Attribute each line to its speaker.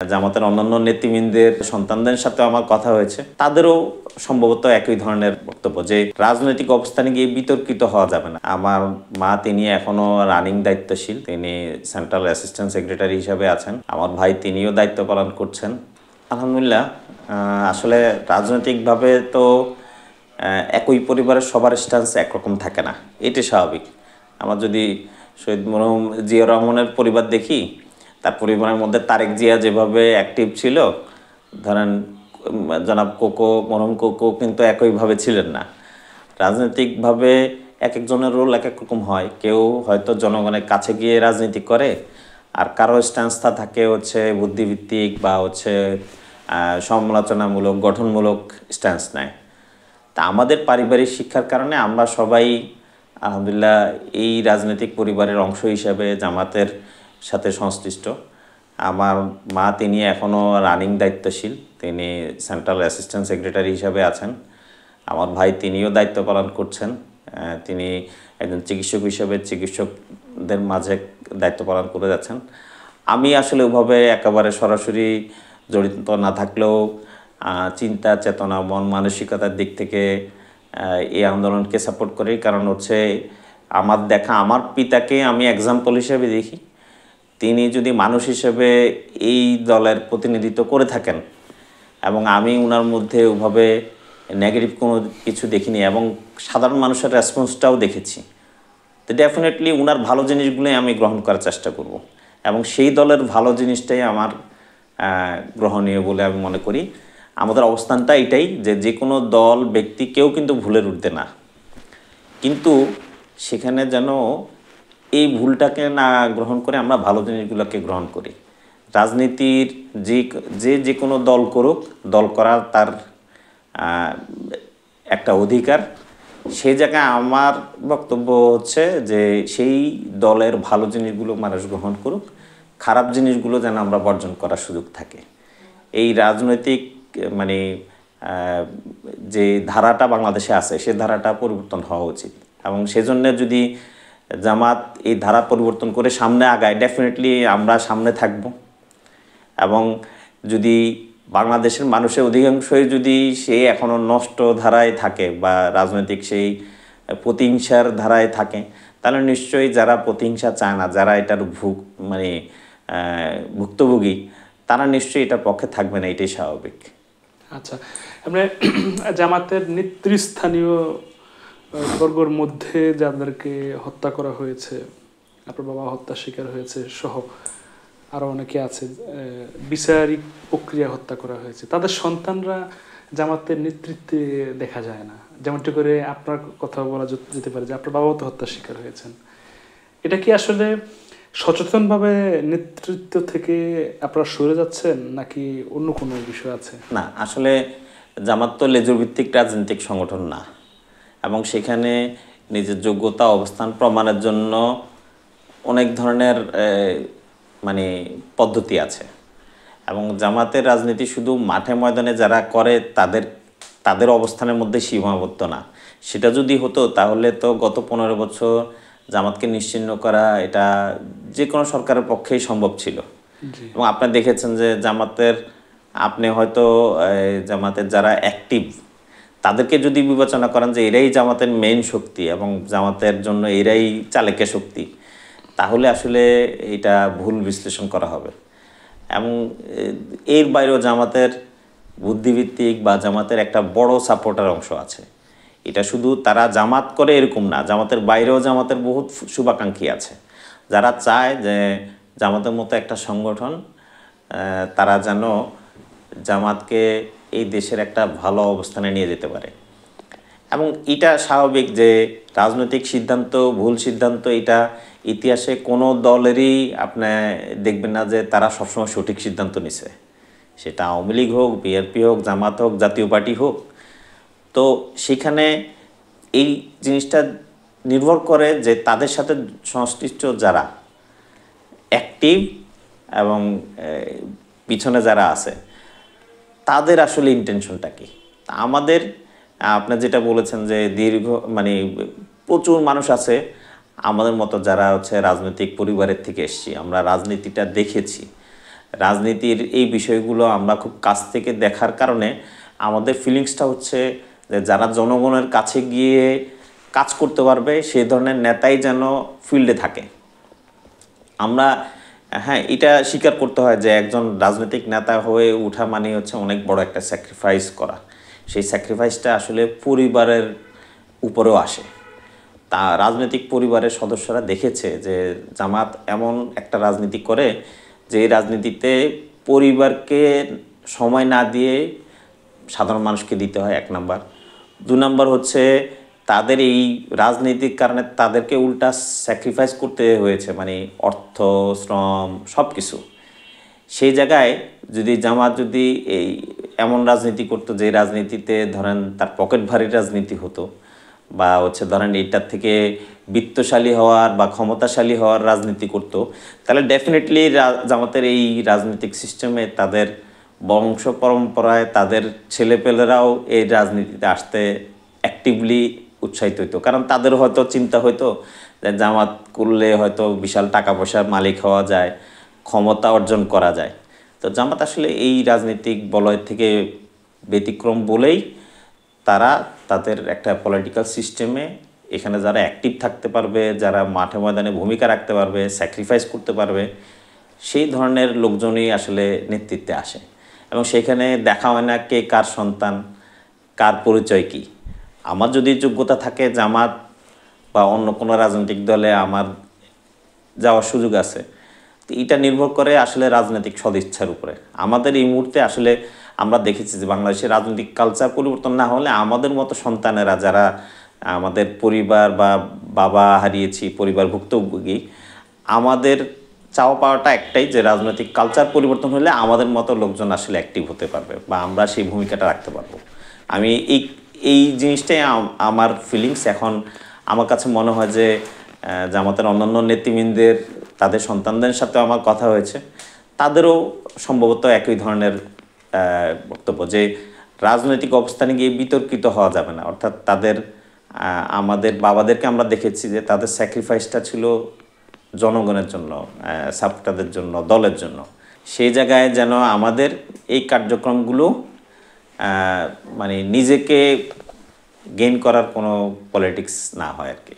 Speaker 1: জামাতের অন্যান্য নেতৃবৃন্দের সন্তানদের সাথে আমার কথা হয়েছে, তাদেরও সম্ভবত একই ধরনের বক্তব্য যে রাজনৈতিক অবস্থানে গিয়ে বিতর্কিত হওয়া যাবে না। আমার মা তিনি এখনো রানিং দায়িত্বশীল, তিনি সেন্ট্রাল অ্যাসিস্ট্যান্ট সেক্রেটারি হিসেবে আছেন। আমার ভাই তিনিও দায়িত্ব পালন করছেন আলহামদুলিল্লাহ। আসলে রাজনৈতিকভাবে তো একই পরিবারের সবার স্ট্যান্স একরকম থাকে না, এটি স্বাভাবিক। আমার যদি শহীদ মরহুম জিয়া রহমানের পরিবার দেখি, তার পরিবারের মধ্যে তারেক জিয়া যেভাবে অ্যাক্টিভ ছিল, ধরেন জনাব কোকো, মরহুম কোকো কিন্তু একইভাবে ছিলেন না। রাজনৈতিকভাবে এক একজনের রোল এক এক রকম হয়। কেউ হয়তো জনগণের কাছে গিয়ে রাজনীতি করে, আর কারো স্ট্যান্সটা থাকে হচ্ছে বুদ্ধিভিত্তিক বা হচ্ছে সমালোচনামূলক, গঠনমূলক স্ট্যান্স নেয়। তা আমাদের পারিবারিক শিক্ষার কারণে আমরা সবাই আলহামদুলিল্লাহ এই রাজনৈতিক পরিবারের অংশ হিসাবে জামাতের সাথে সংশ্লিষ্ট। আমার মা তিনি এখনও রানিং দায়িত্বশীল, তিনি সেন্ট্রাল অ্যাসিস্ট্যান্ট সেক্রেটারি হিসাবে আছেন। আমার ভাই তিনিও দায়িত্ব পালন করছেন, তিনি একজন চিকিৎসক হিসেবে চিকিৎসকদের মাঝে দায়িত্ব পালন করে যাচ্ছেন। আমি আসলে ওভাবে একেবারে সরাসরি জড়িত না থাকলেও চিন্তা চেতনা মন মানসিকতার দিক থেকে এই আন্দোলনকে সাপোর্ট করি। কারণ হচ্ছে আমার দেখা, আমার পিতাকে আমি এক্সাম্পল হিসেবে দেখি। তিনি যদি মানুষ হিসেবে এই দলের প্রতিনিধিত্ব করে থাকেন এবং আমি ওনার মধ্যে ওভাবে নেগেটিভ কোনো কিছু দেখিনি এবং সাধারণ মানুষের রেসপন্সটাও দেখেছি, তো ডেফিনেটলি ওনার ভালো জিনিসগুলোই আমি গ্রহণ করার চেষ্টা করব এবং সেই দলের ভালো জিনিসটাই আমার গ্রহণীয় বলে আমি মনে করি। আমাদের অবস্থানটা এটাই যে যে কোনো দল ব্যক্তি কেউ কিন্তু ভুলের ঊর্ধ্বে না, কিন্তু সেখানে যেন এই ভুলটাকে না গ্রহণ করে আমরা ভালো জিনিসগুলোকে গ্রহণ করি। রাজনীতির যে কোনো দল করুক, দল করার তার একটা অধিকার। সেই জায়গায় আমার বক্তব্য হচ্ছে যে সেই দলের ভালো জিনিসগুলো মানুষ গ্রহণ করুক, খারাপ জিনিসগুলো যেন আমরা বর্জন করার সুযোগ থাকে। এই রাজনৈতিক মানে যে ধারাটা বাংলাদেশে আছে সে ধারাটা পরিবর্তন হওয়া উচিত এবং সেজন্য যদি জামাত এই ধারা পরিবর্তন করে সামনে আগায়, ডেফিনেটলি আমরা সামনে থাকব। এবং যদি বাংলাদেশের মানুষের অধিকাংশই যদি সে এখনও নষ্ট ধারায় থাকে বা রাজনৈতিক সেই প্রতিহিংসার ধারায় থাকে, তাহলে নিশ্চয়ই যারা প্রতিহিংসা চায় না, যারা এটার ভুক্তভোগী, তারা নিশ্চয়ই এটার পক্ষে থাকবে না, এটাই স্বাভাবিক।
Speaker 2: আচ্ছা, আমরা জামাতের নেতৃস্থানীয় বর্গের মধ্যে যাদেরকে হত্যা করা হয়েছে, আপনার বাবা হত্যার শিকার হয়েছে সহ আরও অনেকে আছে, বিচারিক প্রক্রিয়া হত্যা করা হয়েছে, তাদের সন্তানরা জামাতের নেতৃত্বে দেখা যায় না। যেমনটি করে আপনার কথা বলা যেতে পারে যে আপনার বাবাও তো হত্যার শিকার হয়েছেন। এটা কি আসলে সচেতনভাবে নেতৃত্ব থেকে আপনারা সরে যাচ্ছেন নাকি অন্য কোনো বিষয় আছে?
Speaker 1: না, আসলে জামাত তো লেজুর ভিত্তিক রাজনৈতিক সংগঠন না, এবং সেখানে নিজের যোগ্যতা অবস্থান প্রমাণের জন্য অনেক ধরনের মানে পদ্ধতি আছে। এবং জামাতের রাজনীতি শুধু মাঠে ময়দানে যারা করে তাদের অবস্থানের মধ্যে সীমাবদ্ধ না। সেটা যদি হতো তাহলে তো গত 15 বছর জামাতকে নিশ্চিহ্ন করা এটা যে কোনো সরকারের পক্ষেই সম্ভব ছিল। এবং আপনি দেখেছেন যে আপনি হয়তো জামাতের যারা অ্যাক্টিভ তাদেরকে যদি বিবেচনা করেন যে এরাই জামাতের মেইন শক্তি এবং জামাতের জন্য এরাই চালিকা শক্তি, তাহলে আসলে এটা ভুল বিশ্লেষণ করা হবে। এবং এর বাইরেও জামাতের বুদ্ধিভিত্তিক বা জামাতের একটা বড় সাপোর্টার অংশ আছে। এটা শুধু তারা জামাত করে এরকম না, জামাতের বাইরেও জামাতের বহুত শুভাকাঙ্ক্ষী আছে যারা চায় যে জামাতের মতো একটা সংগঠন তারা যেন জামাতকে এই দেশের একটা ভালো অবস্থানে নিয়ে যেতে পারে। এবং এটা স্বাভাবিক যে রাজনৈতিক সিদ্ধান্ত, ভুল সিদ্ধান্ত, এটা ইতিহাসে কোনো দলেরই আপনি দেখবেন না যে তারা সবসময় সঠিক সিদ্ধান্ত নিছে। সেটা আওয়ামী লীগ হোক, বিএনপি হোক, জামাত হোক, জাতীয় পার্টি হোক। তো সেখানে এই জিনিসটা নির্ভর করে যে তাদের সাথে সংশ্লিষ্ট যারা অ্যাক্টিভ এবং পিছনে যারা আছে তাদের আসলে ইন্টেনশনটা কি। আমাদের আপনি যেটা বলেছেন যে প্রচুর মানুষ আছে আমাদের মতো যারা হচ্ছে রাজনৈতিক পরিবারের থেকে এসেছি, আমরা রাজনীতিটা দেখেছি, রাজনীতির এই বিষয়গুলো আমরা খুব কাছ থেকে দেখার কারণে আমাদের ফিলিংসটা হচ্ছে যে যারা জনগণের কাছে গিয়ে কাজ করতে পারবে সেই ধরনের নেতাই যেন ফিল্ডে থাকে। আমরা হ্যাঁ এটা স্বীকার করতে হয় যে একজন রাজনৈতিক নেতা হয়ে ওঠা মানে হচ্ছে অনেক বড় একটা স্যাক্রিফাইস করা। সেই স্যাক্রিফাইসটা আসলে পরিবারের উপরেও আসে। তা রাজনৈতিক পরিবারের সদস্যরা দেখেছে যে জামাত এমন একটা রাজনীতি করে যে রাজনীতিতে পরিবারকে সময় না দিয়ে সাধারণ মানুষকে দিতে হয়, 1 নাম্বার। 2 নাম্বার হচ্ছে তাদের এই রাজনৈতিক কারণে তাদেরকে উল্টা স্যাক্রিফাইস করতে হয়েছে, মানে অর্থ, শ্রম, সব কিছু। সেই জায়গায় যদি জামাত যদি এই এমন রাজনীতি করতো যে রাজনীতিতে ধরেন তার পকেট ভারী রাজনীতি হতো, বা হচ্ছে ধরেন এইটার থেকে বিত্তশালী হওয়ার বা ক্ষমতাশালী হওয়ার রাজনীতি করত, তাহলে ডেফিনেটলি জামাতের এই রাজনৈতিক সিস্টেমে তাদের বংশ পরম্পরায় তাদের ছেলেপেলেরাও এই রাজনীতিতে আসতে অ্যাক্টিভলি উৎসাহিত হইতো। কারণ তাদের হয়তো চিন্তা হইতো যে জামাত করলে হয়তো বিশাল টাকা পয়সার মালিক হওয়া যায়, ক্ষমতা অর্জন করা যায়। তো জামাত আসলে এই রাজনৈতিক বলয় থেকে ব্যতিক্রম বলেই তারা তাদের একটা পলিটিক্যাল সিস্টেমে এখানে যারা অ্যাক্টিভ থাকতে পারবে, যারা মাঠে ময়দানে ভূমিকা রাখতে পারবে, স্যাক্রিফাইস করতে পারবে, সেই ধরনের লোকজনই আসলে নেতৃত্বে আসে। এবং সেখানে দেখা হয় না কে কার সন্তান, কার পরিচয় কী। আমার যদি যোগ্যতা থাকে জামাত বা অন্য কোনো রাজনৈতিক দলে আমার যাওয়ার সুযোগ আছে, তো এটা নির্ভর করে আসলে রাজনৈতিক সদিচ্ছার উপরে। আমাদের এই মুহূর্তে আসলে আমরা দেখেছি যে বাংলাদেশের রাজনৈতিক কালচার পরিবর্তন না হলে আমাদের মতো সন্তানেরা যারা আমাদের পরিবার বা বাবা হারিয়েছি, পরিবার ভুক্তভোগী, আমাদের চাওয়া পাওয়াটা একটাই যে রাজনৈতিক কালচার পরিবর্তন হলে আমাদের মতো লোকজন আসলে অ্যাক্টিভ হতে পারবে বা আমরা সেই ভূমিকাটা রাখতে পারবো। আমি এই জিনিসটাই আমার ফিলিংস। এখন আমার কাছে মনে হয় যে জামাতের অন্যান্য নেতৃবৃন্দের তাদের সন্তানদের সাথে আমার কথা হয়েছে, তাদেরও সম্ভবত একই ধরনের বক্তব্য যে রাজনৈতিক অবস্থানে গিয়ে বিতর্কিত হওয়া যাবে না। অর্থাৎ তাদের আমাদের বাবাদেরকে আমরা দেখেছি যে তাদের স্যাক্রিফাইসটা ছিল জনগণের জন্য, সাপোর্টারদের জন্য, দলের জন্য। সেই জায়গায় যেন আমাদের এই কার্যক্রমগুলো মানে নিজেকে গেইন করার কোনো পলিটিক্স না হয় আর কি।